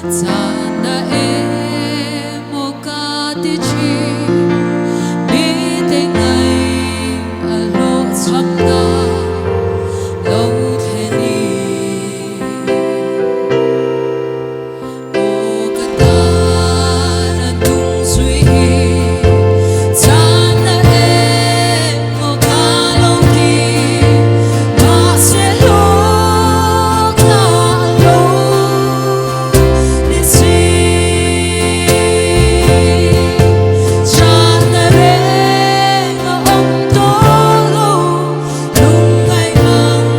Sana emo katichi mi tình ngày alo sắp ta lâu thế ni ô kata na tung suy sana emo kalong ki ma se lo ka lo ni si sana re nga om to lo lung ngay mang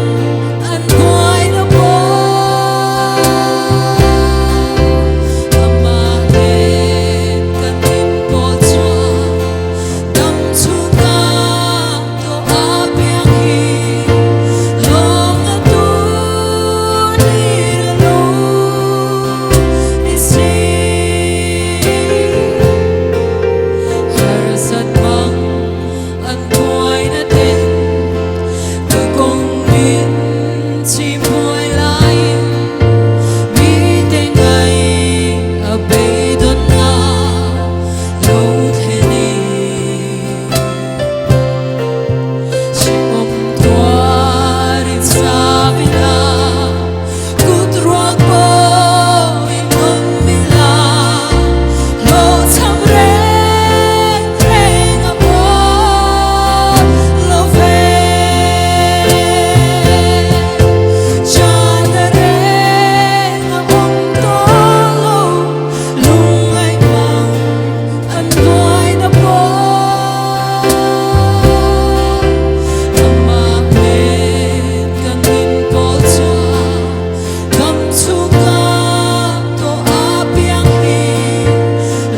an quay na po ama em kan tim po cha dam chu ka to apiang hi long na tu ni lo ni si har sat mang an quay na tin từ con miền chỉ môi lại mi tình ngày ở bên đón na lâu thế ni chỉ mong thoa đến xa bên na cút ruột bò in mong mình là lo chăm reng reng à bò lo về cha na reng à om to lo lung ngay mang an đôi na bò ama em kan tin po cha kam chu ka to apiang hi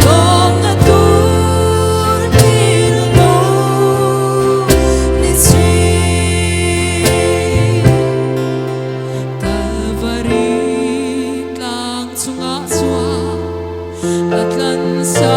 long na tu ni lo ni si Kalvari kang chunga chua at lan sa